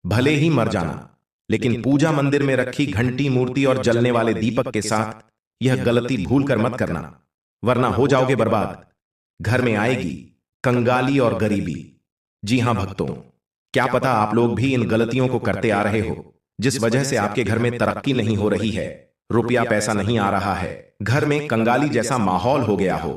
भले ही मर जाना, लेकिन पूजा मंदिर में रखी घंटी, मूर्ति और जलने वाले दीपक के साथ यह गलती भूल कर मत करना, वरना हो जाओगे बर्बाद। घर में आएगी कंगाली और गरीबी। जी हां भक्तों, क्या पता आप लोग भी इन गलतियों को करते आ रहे हो, जिस वजह से आपके घर में तरक्की नहीं हो रही है, रुपया पैसा नहीं आ रहा है, घर में कंगाली जैसा माहौल हो गया हो,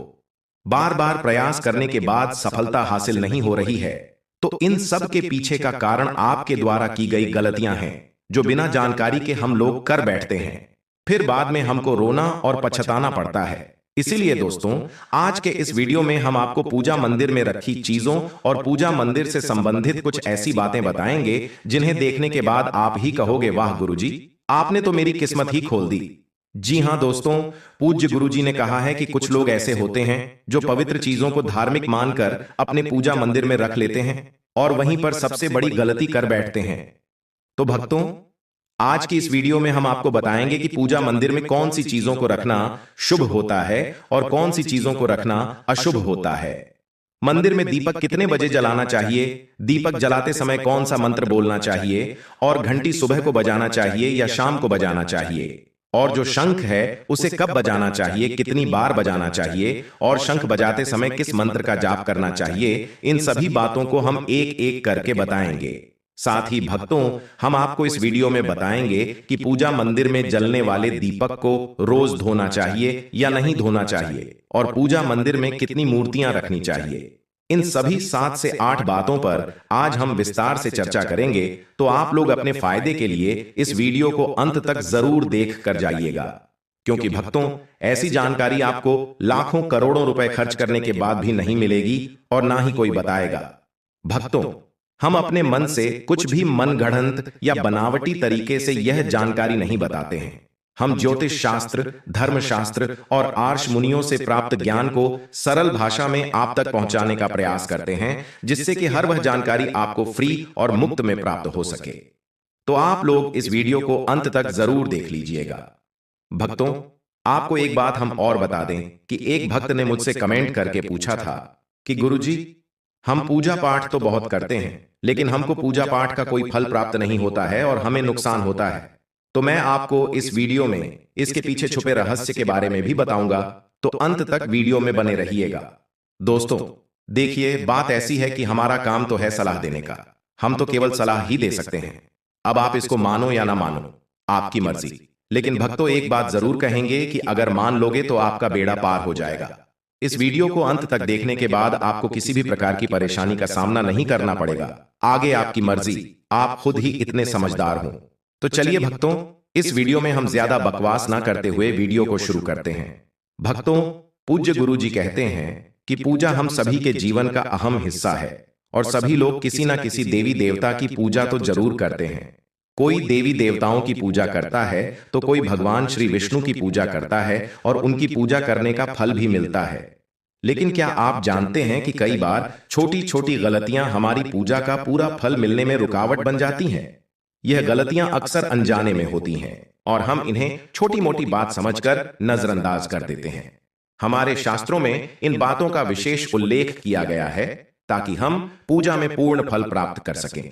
बार बार प्रयास करने के बाद सफलता हासिल नहीं हो रही है। तो इन सब के पीछे का कारण आपके द्वारा की गई गलतियां हैं, जो बिना जानकारी के हम लोग कर बैठते हैं, फिर बाद में हमको रोना और पछताना पड़ता है। इसीलिए दोस्तों, आज के इस वीडियो में हम आपको पूजा मंदिर में रखी चीजों और पूजा मंदिर से संबंधित कुछ ऐसी बातें बताएंगे जिन्हें देखने के बाद आप ही कहोगे, वाह गुरुजी, आपने तो मेरी किस्मत ही खोल दी। जी हां दोस्तों, पूज्य गुरुजी ने कहा है कि कुछ लोग ऐसे होते हैं जो पवित्र चीजों को धार्मिक मानकर अपने पूजा मंदिर में रख लेते हैं और वहीं पर सबसे बड़ी गलती कर बैठते हैं। तो भक्तों, आज की इस वीडियो में हम आपको बताएंगे कि पूजा मंदिर में कौन सी चीजों को रखना शुभ होता है और कौन सी चीजों को रखना अशुभ होता है। मंदिर में दीपक कितने बजे जलाना चाहिए, दीपक जलाते समय कौन सा मंत्र बोलना चाहिए, और घंटी सुबह को बजाना चाहिए या शाम को बजाना चाहिए, और जो शंख है उसे कब बजाना चाहिए, कितनी बार बजाना चाहिए, और शंख बजाते समय किस मंत्र का जाप करना चाहिए, इन सभी बातों को हम एक एक करके बताएंगे। साथ ही भक्तों, हम आपको इस वीडियो में बताएंगे कि पूजा मंदिर में जलने वाले दीपक को रोज धोना चाहिए या नहीं धोना चाहिए, और पूजा मंदिर में कितनी मूर्तियां रखनी चाहिए। इन सभी 7 से 8 बातों पर आज हम विस्तार से चर्चा करेंगे, तो आप लोग अपने फायदे के लिए इस वीडियो को अंत तक जरूर देख कर जाइएगा, क्योंकि भक्तों, ऐसी जानकारी आपको लाखों करोड़ों रुपए खर्च करने के बाद भी नहीं मिलेगी और ना ही कोई बताएगा। भक्तों, हम अपने मन से कुछ भी मनगढ़ंत या बनावटी तरीके से यह जानकारी नहीं बताते हैं। हम ज्योतिष शास्त्र, धर्मशास्त्र और आर्ष मुनियों से प्राप्त ज्ञान को सरल भाषा में आप तक पहुंचाने का प्रयास करते हैं, जिससे कि हर वह जानकारी आपको फ्री और मुफ्त में प्राप्त हो सके। तो आप लोग इस वीडियो को अंत तक जरूर देख लीजिएगा। भक्तों, आपको एक बात हम और बता दें कि एक भक्त ने मुझसे कमेंट करके पूछा था कि गुरुजी, हम पूजा पाठ तो बहुत करते हैं, लेकिन हमको पूजा पाठ का कोई फल प्राप्त नहीं होता है और हमें नुकसान होता है। तो मैं आपको इस वीडियो में इसके पीछे छुपे रहस्य के बारे में भी बताऊंगा, तो अंत तक वीडियो में बने रहिएगा। दोस्तों देखिए, बात ऐसी है कि हमारा काम तो है सलाह देने का, हम तो केवल सलाह ही दे सकते हैं। अब आप इसको मानो या ना मानो, आपकी मर्जी। लेकिन भक्तों, एक बात जरूर कहेंगे कि अगर मान लोगे तो आपका बेड़ा पार हो जाएगा। इस वीडियो को अंत तक देखने के बाद आपको किसी भी प्रकार की परेशानी का सामना नहीं करना पड़ेगा। आगे आपकी मर्जी, आप खुद ही इतने समझदार हो। तो चलिए भक्तों, इस वीडियो में हम ज्यादा बकवास ना करते हुए वीडियो को शुरू करते हैं। भक्तों, पूज्य गुरुजी कहते हैं कि पूजा हम सभी के जीवन का अहम हिस्सा है और सभी लोग किसी न किसी देवी देवता की पूजा तो जरूर करते हैं। कोई देवी देवताओं की पूजा करता है तो कोई भगवान श्री विष्णु की पूजा करता है और उनकी पूजा करने का फल भी मिलता है। लेकिन क्या आप जानते हैं कि कई बार छोटी छोटी गलतियां हमारी पूजा का पूरा फल मिलने में रुकावट बन जाती हैं। यह गलतियां अक्सर अनजाने में होती हैं और हम इन्हें छोटी मोटी बात समझकर नजरअंदाज कर देते हैं। हमारे शास्त्रों में इन बातों का विशेष उल्लेख किया गया है ताकि हम पूजा में पूर्ण फल प्राप्त कर सकें।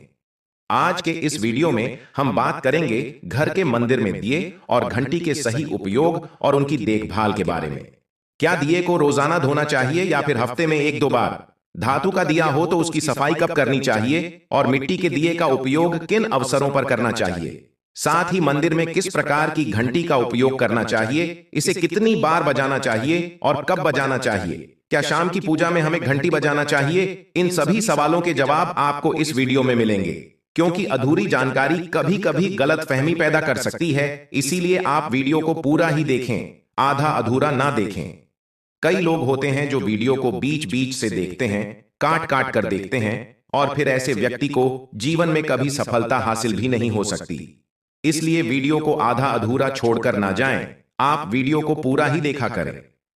आज के इस वीडियो में हम बात करेंगे घर के मंदिर में दिए और घंटी के सही उपयोग और उनकी देखभाल के बारे में। क्या दिए को रोजाना धोना चाहिए या फिर हफ्ते में 1-2 बार? धातु का दिया हो तो उसकी सफाई कब करनी चाहिए और मिट्टी के दिए का उपयोग किन अवसरों पर करना चाहिए? साथ ही मंदिर में किस प्रकार की घंटी का उपयोग करना चाहिए, इसे कितनी बार बजाना चाहिए और कब बजाना चाहिए? क्या शाम की पूजा में हमें घंटी बजाना चाहिए? इन सभी सवालों के जवाब आपको इस वीडियो में मिलेंगे, क्योंकि अधूरी जानकारी कभी कभी गलतफहमी पैदा कर सकती है। इसीलिए आप वीडियो को पूरा ही देखें, आधा अधूरा ना देखें। कई लोग होते हैं जो वीडियो को बीच बीच से देखते हैं, काट काट कर देखते हैं, और फिर ऐसे व्यक्ति को जीवन में कभी सफलता हासिल भी नहीं हो सकती। इसलिए वीडियो को आधा अधूरा छोड़कर ना जाएं, आप वीडियो को पूरा ही देखा करें,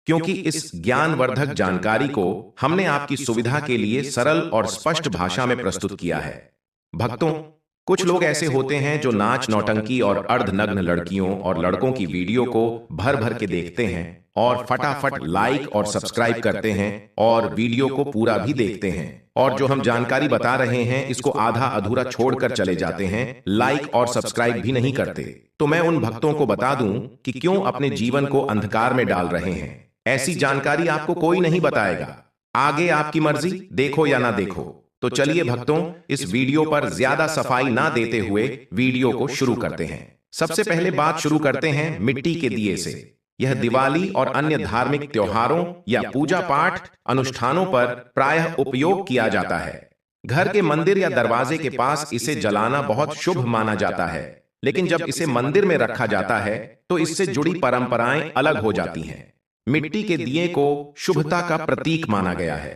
क्योंकि इस ज्ञानवर्धक जानकारी को हमने आपकी सुविधा के लिए सरल और स्पष्ट भाषा में प्रस्तुत किया है। भक्तों, कुछ लोग ऐसे होते हैं जो नाच नौटंकी और अर्धनग्न लड़कियों और लड़कों की वीडियो को भर भर के देखते हैं और फटाफट लाइक और सब्सक्राइब करते हैं और वीडियो को पूरा भी देखते हैं, और जो हम जानकारी बता रहे हैं इसको आधा अधूरा छोड़कर चले जाते हैं, लाइक और सब्सक्राइब भी नहीं करते, तो मैं उन भक्तों को बता दूं कि क्यों अपने जीवन को अंधकार में डाल रहे हैं। ऐसी जानकारी आपको कोई नहीं बताएगा। आगे आपकी मर्जी, देखो या ना देखो। तो चलिए भक्तों, इस वीडियो पर ज्यादा सफाई ना देते हुए वीडियो को शुरू करते हैं। सबसे पहले बात शुरू करते हैं मिट्टी के दिए से। यह दिवाली और अन्य धार्मिक त्योहारों या पूजा पाठ अनुष्ठानों पर प्रायः उपयोग किया जाता है। घर के मंदिर या दरवाजे के पास इसे जलाना बहुत शुभ माना जाता है, लेकिन जब इसे मंदिर में रखा जाता है तो इससे जुड़ी परंपराएं अलग हो जाती हैं। मिट्टी के दिए को शुभता का प्रतीक माना गया है।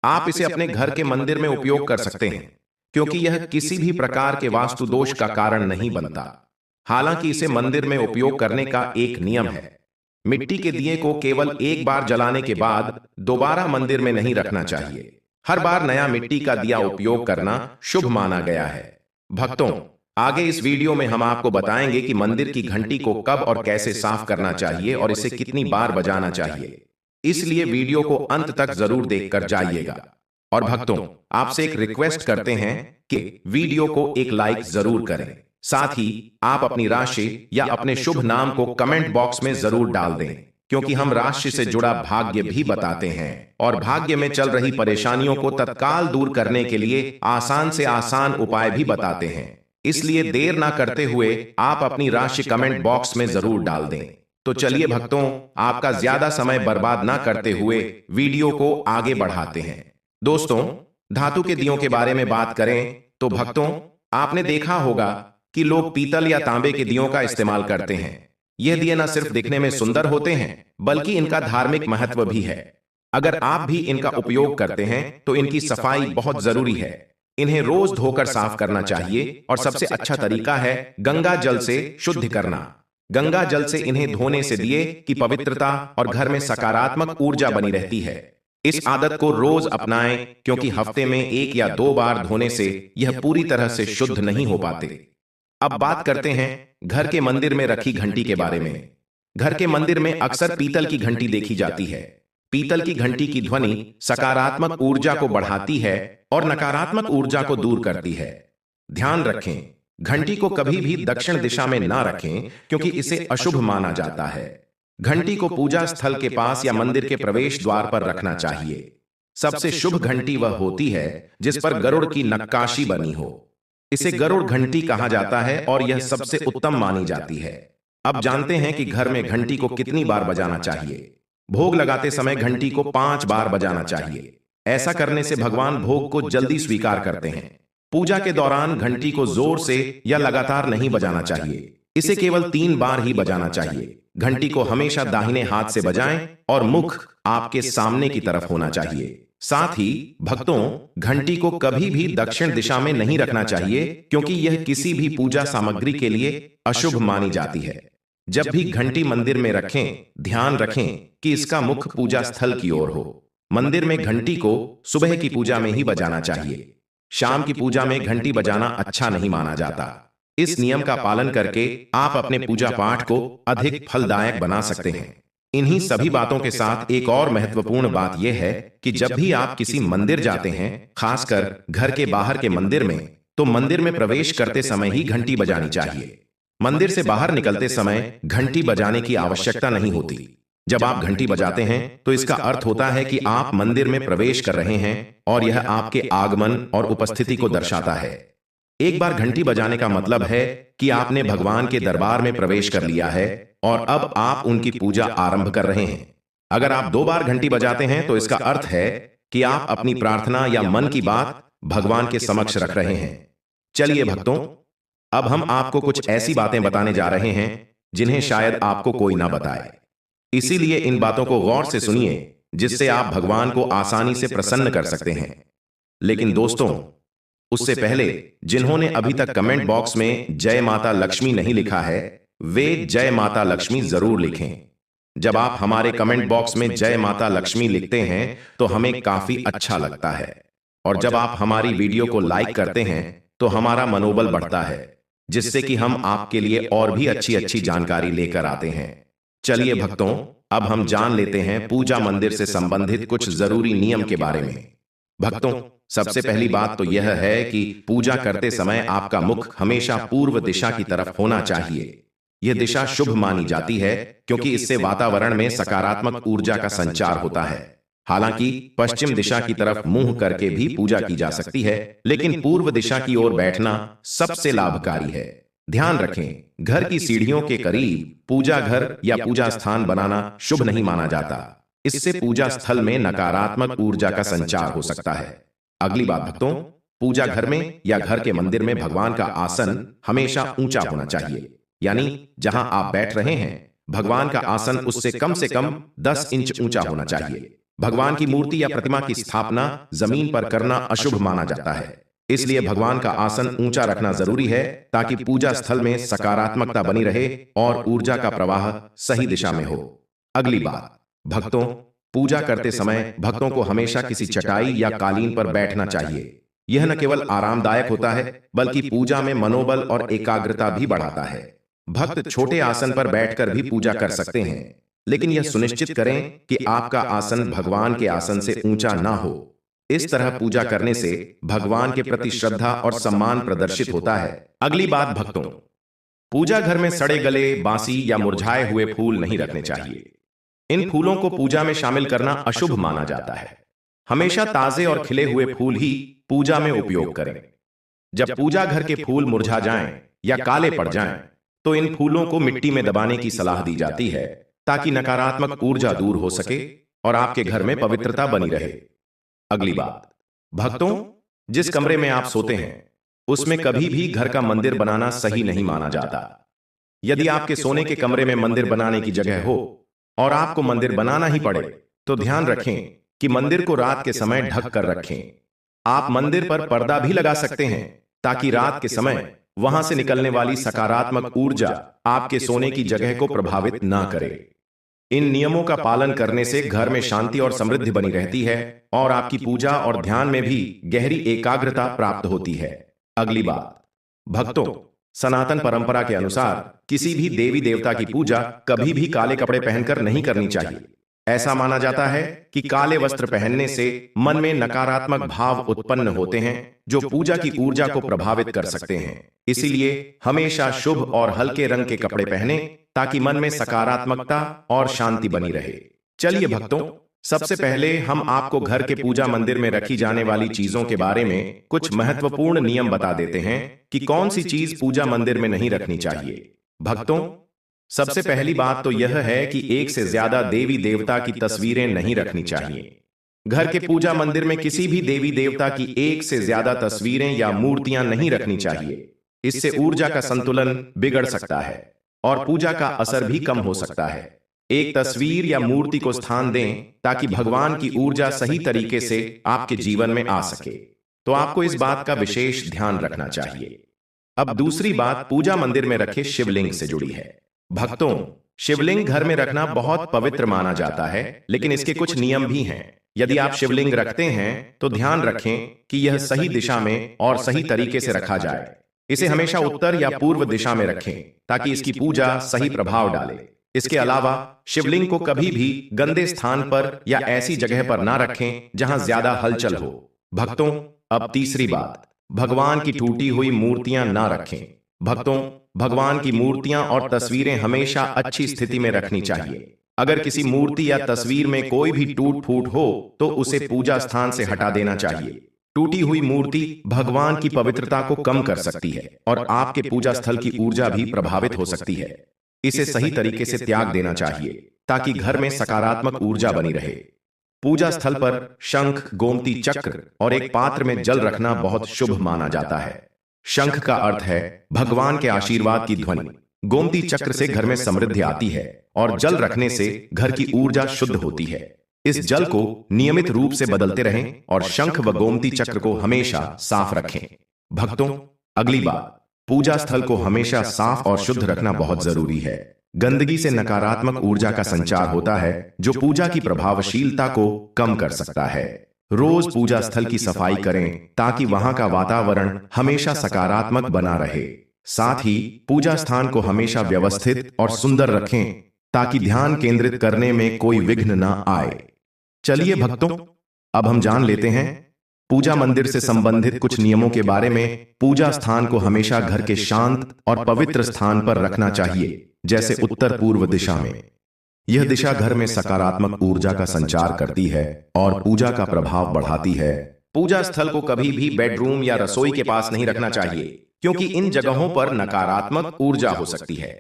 आप इसे अपने घर के मंदिर में उपयोग कर सकते हैं, क्योंकि यह किसी भी प्रकार के वास्तु दोष का कारण नहीं बनता। हालांकि इसे मंदिर में उपयोग करने का एक नियम है। मिट्टी के दिए को केवल एक बार जलाने के बाद दोबारा मंदिर में नहीं रखना चाहिए। हर बार नया मिट्टी का दिया उपयोग करना शुभ माना गया है। भक्तों, आगे इस वीडियो में हम आपको बताएंगे कि मंदिर की घंटी को कब और कैसे साफ करना चाहिए और इसे कितनी बार बजाना चाहिए। इसलिए वीडियो को अंत तक जरूर देखकर जाइएगा। और भक्तों, आपसे एक रिक्वेस्ट करते हैं कि वीडियो को एक लाइक जरूर करें। साथ ही आप अपनी राशि या अपने शुभ नाम को कमेंट बॉक्स में जरूर डाल दें, क्योंकि हम राशि से जुड़ा भाग्य भी बताते हैं और भाग्य में चल रही परेशानियों को तत्काल दूर करने के लिए आसान से आसान उपाय भी बताते हैं। इसलिए देर ना करते हुए आप अपनी राशि कमेंट बॉक्स में जरूर डाल दें। तो चलिए भक्तों, आपका ज्यादा समय बर्बाद ना करते हुए वीडियो को आगे बढ़ाते हैं। दोस्तों, धातु के दियों के बारे में बात करें तो भक्तों, आपने देखा होगा कि लोग पीतल या तांबे के दियों का इस्तेमाल करते हैं। यह दिए न सिर्फ दिखने में सुंदर होते हैं, बल्कि इनका धार्मिक महत्व भी है। अगर आप भी इनका उपयोग करते हैं तो इनकी सफाई बहुत जरूरी है। इन्हें रोज धोकर साफ करना चाहिए और सबसे अच्छा तरीका है गंगा जल से शुद्ध करना। गंगा जल से इन्हें धोने से दिए की पवित्रता और घर में सकारात्मक ऊर्जा बनी रहती है। इस आदत को रोज अपनाएं, क्योंकि हफ्ते में 1 या 2 बार धोने से यह पूरी तरह से शुद्ध नहीं हो पाते। अब बात करते हैं घर के मंदिर में रखी घंटी के बारे में। घर के मंदिर में अक्सर पीतल की घंटी देखी जाती है। पीतल की घंटी की ध्वनि सकारात्मक ऊर्जा को बढ़ाती है और नकारात्मक ऊर्जा को दूर करती है। ध्यान रखें, घंटी को कभी भी दक्षिण दिशा में ना रखें, क्योंकि इसे अशुभ माना जाता है। घंटी को पूजा स्थल के पास या मंदिर के प्रवेश द्वार पर रखना चाहिए। सबसे शुभ घंटी वह होती है जिस पर गरुड़ की नक्काशी बनी हो। इसे गरुड़ घंटी कहा जाता है और यह सबसे उत्तम मानी जाती है। अब जानते हैं कि घर में घंटी को कितनी बार बजाना चाहिए। भोग लगाते समय घंटी को 5 बार बजाना चाहिए। ऐसा करने से भगवान भोग को जल्दी स्वीकार करते हैं। पूजा के दौरान घंटी को जोर से या लगातार नहीं बजाना चाहिए। इसे केवल 3 बार ही बजाना चाहिए। घंटी को हमेशा दाहिने हाथ से बजाएं और मुख आपके सामने की तरफ होना चाहिए। साथ ही भक्तों, घंटी को कभी भी दक्षिण दिशा में नहीं रखना चाहिए, क्योंकि यह किसी भी पूजा सामग्री के लिए अशुभ मानी जाती है। जब भी घंटी मंदिर में रखें, ध्यान रखें कि इसका मुख पूजा स्थल की ओर हो। मंदिर में घंटी को सुबह की पूजा में ही बजाना चाहिए। शाम की पूजा में घंटी बजाना अच्छा नहीं माना जाता। इस नियम का पालन करके आप अपने पूजा पाठ को अधिक फलदायक बना सकते हैं। इन्हीं सभी बातों के साथ एक और महत्वपूर्ण बात यह है कि जब भी आप किसी मंदिर जाते हैं, खासकर घर के बाहर के मंदिर में, तो मंदिर में प्रवेश करते समय ही घंटी बजानी चाहिए। मंदिर से बाहर निकलते समय घंटी बजाने की आवश्यकता नहीं होती। जब आप घंटी बजाते हैं तो इसका अर्थ होता है कि आप मंदिर में प्रवेश कर रहे हैं और यह आपके आगमन और उपस्थिति को दर्शाता है। एक बार घंटी बजाने का मतलब है कि आपने भगवान के दरबार में प्रवेश कर लिया है और अब आप उनकी पूजा आरंभ कर रहे हैं। अगर आप 2 बार घंटी बजाते हैं तो इसका अर्थ है कि आप अपनी प्रार्थना या मन की बात भगवान के समक्ष रख रहे हैं। चलिए भक्तों, अब हम आपको कुछ ऐसी बातें बताने जा रहे हैं जिन्हें शायद आपको कोई ना बताए। इसीलिए इन बातों को गौर से सुनिए, जिससे आप भगवान को आसानी से प्रसन्न कर सकते हैं। लेकिन दोस्तों, उससे पहले जिन्होंने अभी तक कमेंट बॉक्स में जय माता लक्ष्मी नहीं लिखा है, वे जय माता लक्ष्मी जरूर लिखें। जब आप हमारे कमेंट बॉक्स में जय माता लक्ष्मी लिखते हैं तो हमें काफी अच्छा लगता है, और जब आप हमारी वीडियो को लाइक करते हैं तो हमारा मनोबल बढ़ता है, जिससे कि हम आपके लिए और भी अच्छी अच्छी जानकारी लेकर आते हैं। चलिए भक्तों, अब हम जान लेते हैं पूजा मंदिर से संबंधित कुछ जरूरी नियम के बारे में। भक्तों, सबसे पहली बात तो यह है कि पूजा करते समय आपका मुख हमेशा पूर्व दिशा की तरफ होना चाहिए। यह दिशा शुभ मानी जाती है क्योंकि इससे वातावरण में सकारात्मक ऊर्जा का संचार होता है। हालांकि पश्चिम दिशा की तरफ मुंह करके भी पूजा की जा सकती है, लेकिन पूर्व दिशा की ओर बैठना सबसे लाभकारी है। ध्यान रखें, घर की सीढ़ियों के करीब पूजा घर या पूजा स्थान बनाना शुभ नहीं माना जाता। इससे पूजा स्थल में नकारात्मक ऊर्जा का संचार हो सकता है। अगली बात भक्तों, पूजा घर में या घर के मंदिर में भगवान का आसन हमेशा ऊंचा होना चाहिए। यानी जहां आप बैठ रहे हैं, भगवान का आसन उससे कम 10 इंच ऊंचा होना चाहिए। भगवान की मूर्ति या प्रतिमा की स्थापना जमीन पर करना अशुभ माना जाता है। इसलिए भगवान का आसन ऊंचा रखना जरूरी है ताकि पूजा स्थल में सकारात्मकता बनी रहे और ऊर्जा का प्रवाह सही दिशा में हो। अगली बात भक्तों, पूजा करते समय भक्तों को हमेशा किसी चटाई या कालीन पर बैठना चाहिए। यह न केवल आरामदायक होता है बल्कि पूजा में मनोबल और एकाग्रता भी बढ़ाता है। भक्त छोटे आसन पर बैठकर भी पूजा कर सकते हैं, लेकिन यह सुनिश्चित करें कि आपका आसन भगवान के आसन से ऊंचा ना हो। इस तरह पूजा करने से भगवान के प्रति श्रद्धा और सम्मान प्रदर्शित होता है। अगली बात भक्तों, पूजा घर में सड़े गले, बासी या मुरझाए हुए फूल नहीं रखने चाहिए। इन फूलों को पूजा में शामिल करना अशुभ माना जाता है। हमेशा ताजे और खिले हुए फूल ही पूजा में उपयोग करें। जब पूजा घर के फूल मुरझा जाएं या काले पड़ जाएं, तो इन फूलों को मिट्टी में दबाने की सलाह दी जाती है ताकि नकारात्मक ऊर्जा दूर हो सके और आपके घर में पवित्रता बनी रहे। अगली बात भक्तों, जिस कमरे में आप सोते हैं उसमें कभी भी घर का मंदिर बनाना सही नहीं माना जाता। यदि आपके सोने के कमरे में मंदिर बनाने की जगह हो और आपको मंदिर बनाना ही पड़े, तो ध्यान रखें कि मंदिर को रात के समय ढक कर रखें। आप मंदिर पर पर्दा भी लगा सकते हैं ताकि रात के समय वहां से निकलने वाली सकारात्मक ऊर्जा आपके सोने की जगह को प्रभावित ना करे। इन नियमों का पालन करने से घर में शांति और समृद्धि बनी रहती है और आपकी पूजा और ध्यान में भी गहरी एकाग्रता प्राप्त होती है। अगली बात भक्तों, सनातन परंपरा के अनुसार किसी भी देवी देवता की पूजा कभी भी काले कपड़े पहनकर नहीं करनी चाहिए। ऐसा माना जाता है कि काले वस्त्र पहनने से मन में नकारात्मक भाव उत्पन्न होते हैं जो पूजा की ऊर्जा को प्रभावित कर सकते हैं। इसीलिए हमेशा शुभ और हल्के रंग के कपड़े पहने ताकि मन में सकारात्मकता और शांति बनी रहे। चलिए भक्तों, सबसे पहले हम आपको घर के पूजा मंदिर में रखी जाने वाली चीजों के बारे में कुछ महत्वपूर्ण नियम बता देते हैं कि कौन सी चीज पूजा मंदिर में नहीं रखनी चाहिए। भक्तों, सबसे पहली बात तो यह है कि एक से ज्यादा देवी देवता की तस्वीरें नहीं रखनी चाहिए। घर के पूजा मंदिर में किसी भी देवी देवता की एक से ज्यादा तस्वीरें या मूर्तियां नहीं रखनी चाहिए। इससे ऊर्जा का संतुलन बिगड़ सकता है और पूजा का असर भी कम हो सकता है। एक तस्वीर या मूर्ति को स्थान दें ताकि भगवान की ऊर्जा सही तरीके से आपके जीवन में आ सके। तो आपको इस बात का विशेष ध्यान रखना चाहिए। अब दूसरी बात पूजा मंदिर में रखे शिवलिंग से जुड़ी है। भक्तों, शिवलिंग घर में रखना बहुत पवित्र माना जाता है, लेकिन इसके कुछ नियम भी हैं। यदि आप शिवलिंग रखते हैं तो ध्यान रखें कि यह सही दिशा में और सही तरीके से रखा जाए। इसे हमेशा उत्तर या पूर्व दिशा में रखें ताकि इसकी पूजा सही प्रभाव डाले। इसके अलावा शिवलिंग को कभी भी गंदे स्थान पर या ऐसी जगह पर ना रखें जहां ज्यादा हलचल हो। भक्तों, अब तीसरी बात, भगवान की टूटी हुई मूर्तियां ना रखें। भक्तों, भगवान की मूर्तियां और तस्वीरें हमेशा अच्छी स्थिति में रखनी चाहिए। अगर किसी मूर्ति या तस्वीर में कोई भी टूट फूट हो तो उसे पूजा स्थान से हटा देना चाहिए। टूटी हुई मूर्ति भगवान की पवित्रता को कम कर सकती है और आपके पूजा स्थल की ऊर्जा भी प्रभावित हो सकती है। इसे सही तरीके से त्याग देना चाहिए ताकि घर में सकारात्मक ऊर्जा बनी रहे। पूजा स्थल पर शंख, गोमती चक्र और एक पात्र में जल रखना बहुत शुभ माना जाता है। शंख का अर्थ है भगवान के आशीर्वाद की ध्वनि। गोमती चक्र से घर में समृद्धि आती है और जल रखने से घर की ऊर्जा शुद्ध होती है। इस जल को नियमित रूप से बदलते रहें और शंख व गोमती चक्र को हमेशा साफ रखें। भक्तों, अगली बात, पूजा स्थल को हमेशा साफ और शुद्ध रखना बहुत जरूरी है। गंदगी से नकारात्मक ऊर्जा का संचार होता है जो पूजा की प्रभावशीलता को कम कर सकता है। रोज पूजा स्थल की सफाई करें ताकि वहां का वातावरण हमेशा सकारात्मक बना रहे। साथ ही पूजा स्थान को हमेशा व्यवस्थित और सुंदर रखें ताकि ध्यान केंद्रित करने में कोई विघ्न न आए। चलिए भक्तों, अब हम जान लेते हैं पूजा मंदिर से संबंधित कुछ नियमों के बारे में। पूजा स्थान को हमेशा घर के शांत और पवित्र स्थान पर रखना चाहिए, जैसे उत्तर पूर्व दिशा में। यह दिशा घर में सकारात्मक ऊर्जा का संचार करती है और पूजा का प्रभाव बढ़ाती है। पूजा स्थल को कभी भी बेडरूम या रसोई के पास नहीं रखना चाहिए, क्योंकि इन जगहों पर नकारात्मक ऊर्जा हो सकती है।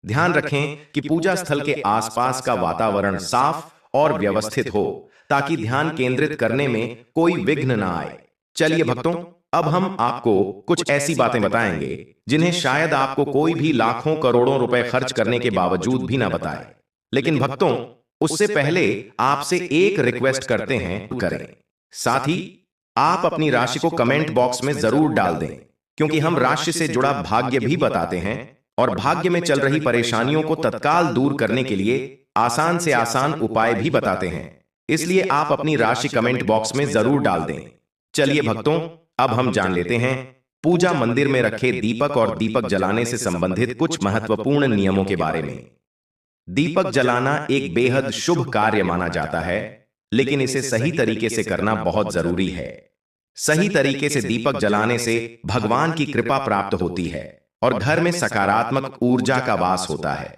ध्यान रखें कि पूजा स्थल के आसपास का वातावरण साफ और व्यवस्थित हो, ताकि ध्यान केंद्रित करने में कोई विघ्न न आए। चलिए भक्तों, अब हम आपको कुछ ऐसी बातें बताएंगे जिन्हें शायद आपको कोई भी लाखों करोड़ों रुपए खर्च करने के बावजूद भी ना बताए। लेकिन भक्तों, उससे पहले आपसे एक रिक्वेस्ट करते हैं, करें। साथ ही आप अपनी राशि को कमेंट बॉक्स में जरूर डाल दें, क्योंकि हम राशि से जुड़ा भाग्य भी बताते हैं और भाग्य में चल रही परेशानियों को तत्काल दूर करने के लिए आसान से आसान उपाय भी बताते हैं। इसलिए आप अपनी राशि कमेंट बॉक्स में जरूर डाल दें। चलिए भक्तों, अब हम जान लेते हैं पूजा मंदिर में रखे दीपक और दीपक जलाने से संबंधित कुछ महत्वपूर्ण नियमों के बारे में। दीपक जलाना एक बेहद शुभ कार्य माना जाता है, लेकिन इसे सही तरीके से करना बहुत जरूरी है। सही तरीके से दीपक जलाने से भगवान की कृपा प्राप्त होती है और घर में सकारात्मक ऊर्जा का वास होता है।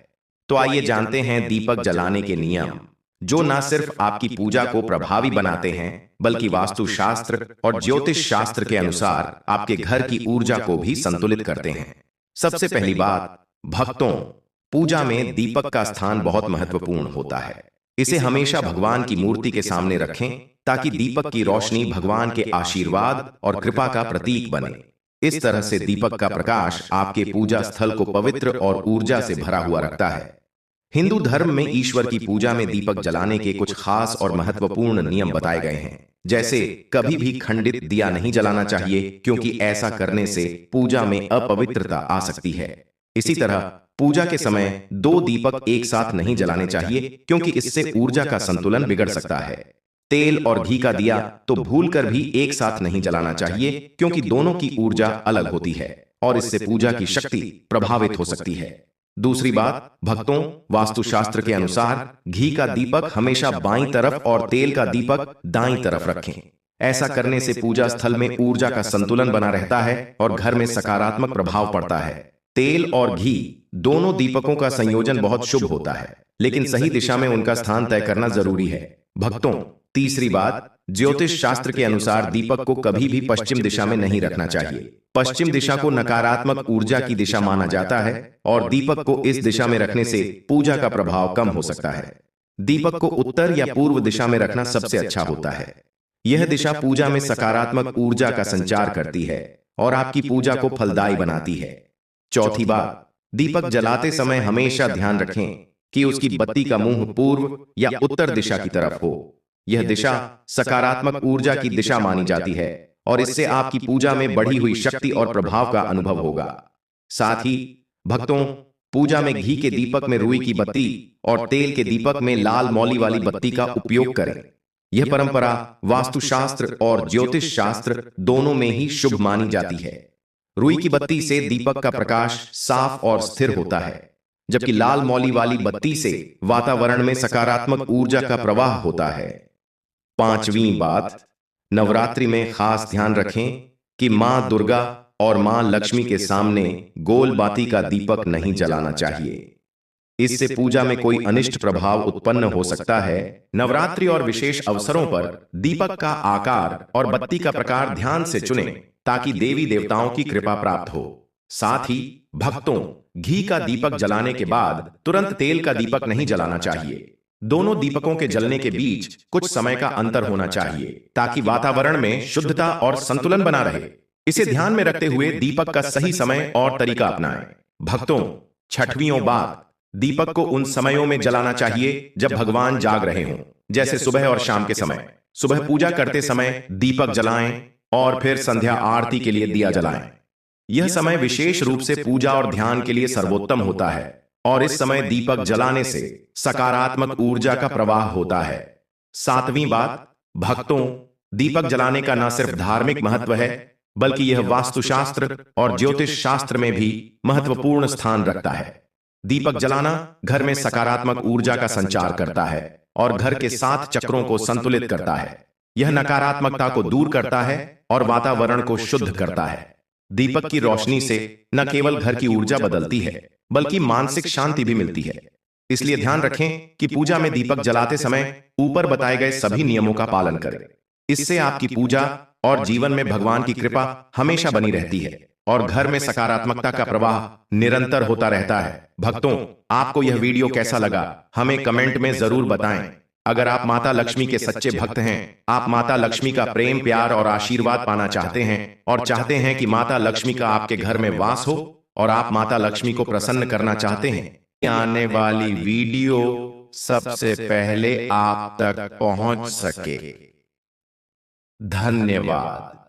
तो आइए जानते हैं दीपक जलाने के नियम, जो न सिर्फ आपकी पूजा को प्रभावी बनाते हैं, बल्कि वास्तुशास्त्र और ज्योतिष शास्त्र के अनुसार आपके घर की ऊर्जा को भी संतुलित करते हैं। सबसे पहली बात, भक्तों, पूजा में दीपक का स्थान बहुत महत्वपूर्ण होता है। इसे हमेशा भगवान की मूर्ति के सामने रखें, ताकि दीपक की रोशनी भगवान के आशीर्वाद और कृपा का प्रतीक बने। इस तरह से दीपक का प्रकाश आपके पूजा स्थल को पवित्र और ऊर्जा से भरा हुआ रखता है। हिंदू धर्म में ईश्वर की पूजा में दीपक जलाने के कुछ खास और महत्वपूर्ण नियम बताए गए हैं। जैसे कभी भी खंडित दिया नहीं जलाना चाहिए, क्योंकि ऐसा करने से पूजा में अपवित्रता आ सकती है। इसी तरह पूजा के समय दो दीपक एक साथ नहीं जलाने चाहिए, क्योंकि इससे ऊर्जा का संतुलन बिगड़ सकता है। तेल और घी का दिया तो भूलकर भी एक साथ नहीं जलाना चाहिए, क्योंकि दोनों की ऊर्जा अलग होती है और इससे पूजा की शक्ति प्रभावित हो सकती है। दूसरी बात, भक्तों, वास्तुशास्त्र के अनुसार घी का दीपक हमेशा बाईं तरफ और तेल का दीपक दाईं तरफ रखें। ऐसा करने से पूजा स्थल में ऊर्जा का संतुलन बना रहता है और घर में सकारात्मक प्रभाव पड़ता है। तेल और घी दोनों दीपकों का संयोजन बहुत शुभ होता है, लेकिन सही दिशा में उनका स्थान तय करना जरूरी है। भक्तों, तीसरी बात, ज्योतिष शास्त्र के अनुसार दीपक को कभी भी पश्चिम दिशा में नहीं रखना चाहिए। पश्चिम दिशा को नकारात्मक ऊर्जा की दिशा माना जाता है और दीपक को इस दिशा में रखने से पूजा का प्रभाव कम हो सकता है। दीपक को उत्तर या पूर्व दिशा में रखना सबसे अच्छा होता है। यह दिशा पूजा में सकारात्मक ऊर्जा का संचार करती है और आपकी पूजा को फलदायी बनाती है। चौथी बात, दीपक जलाते समय हमेशा ध्यान रखें कि उसकी बत्ती का मुंह पूर्व या उत्तर दिशा की तरफ हो। यह दिशा सकारात्मक ऊर्जा की दिशा मानी जाती है और इससे आपकी पूजा में बढ़ी हुई शक्ति और प्रभाव का अनुभव होगा। साथ ही भक्तों, पूजा में घी के दीपक में रुई की बत्ती और तेल के दीपक में लाल मौली वाली बत्ती का उपयोग करें। यह परंपरा वास्तुशास्त्र और ज्योतिष शास्त्र दोनों में ही शुभ मानी जाती है। रुई की बत्ती से दीपक का प्रकाश साफ और स्थिर होता है, जबकि लाल मौली वाली बत्ती से वातावरण में सकारात्मक ऊर्जा का प्रवाह होता है। पांचवी बात, नवरात्रि में खास ध्यान रखें कि मां दुर्गा और मां लक्ष्मी के सामने गोल बाती का दीपक नहीं जलाना चाहिए। इससे पूजा में कोई अनिष्ट प्रभाव उत्पन्न हो सकता है। नवरात्रि और विशेष अवसरों पर दीपक का आकार और बत्ती का प्रकार ध्यान से चुनें, ताकि देवी देवताओं की कृपा प्राप्त हो। साथ ही भक्तों, घी का दीपक जलाने के बाद तुरंत तेल का दीपक नहीं जलाना चाहिए। दोनों दीपकों के जलने के बीच कुछ समय का अंतर होना चाहिए, ताकि वातावरण में शुद्धता और संतुलन बना रहे। इसे ध्यान में रखते हुए दीपक का सही समय और तरीका अपनाएं। भक्तों, छठवीं बात, दीपक को उन समयों में जलाना चाहिए जब भगवान जाग रहे हों, जैसे सुबह और शाम के समय। सुबह पूजा करते समय दीपक जलाएं और फिर संध्या आरती के लिए दिया जलाएं। यह समय विशेष रूप से पूजा और ध्यान के लिए सर्वोत्तम होता है और इस समय दीपक जलाने से सकारात्मक ऊर्जा का प्रवाह होता है। सातवीं बात, भक्तों, दीपक जलाने का न सिर्फ धार्मिक महत्व है, बल्कि यह वास्तुशास्त्र और ज्योतिष शास्त्र में भी महत्वपूर्ण स्थान रखता है। दीपक जलाना घर में सकारात्मक ऊर्जा का संचार करता है और घर के 7 चक्रों को संतुलित करता है। यह नकारात्मकता को दूर करता है और वातावरण को शुद्ध करता है। दीपक की रोशनी से न केवल घर की ऊर्जा बदलती है बल्कि मानसिक शांति भी मिलती है। इसलिए ध्यान रखें कि पूजा में दीपक जलाते समय ऊपर बताए गए सभी नियमों का पालन करें। इससे आपकी पूजा और जीवन में भगवान की कृपा हमेशा बनी रहती है और घर में सकारात्मकता का प्रवाह निरंतर होता रहता है। भक्तों, आपको यह वीडियो कैसा लगा हमें कमेंट में जरूर बताएं। अगर आप माता लक्ष्मी के सच्चे भक्त हैं, आप माता लक्ष्मी का प्रेम, प्यार और आशीर्वाद पाना चाहते हैं और चाहते हैं कि माता लक्ष्मी का आपके घर में वास हो और आप माता लक्ष्मी को प्रसन्न करना चाहते हैं, आने वाली वीडियो सबसे पहले आप तक पहुंच सके। धन्यवाद।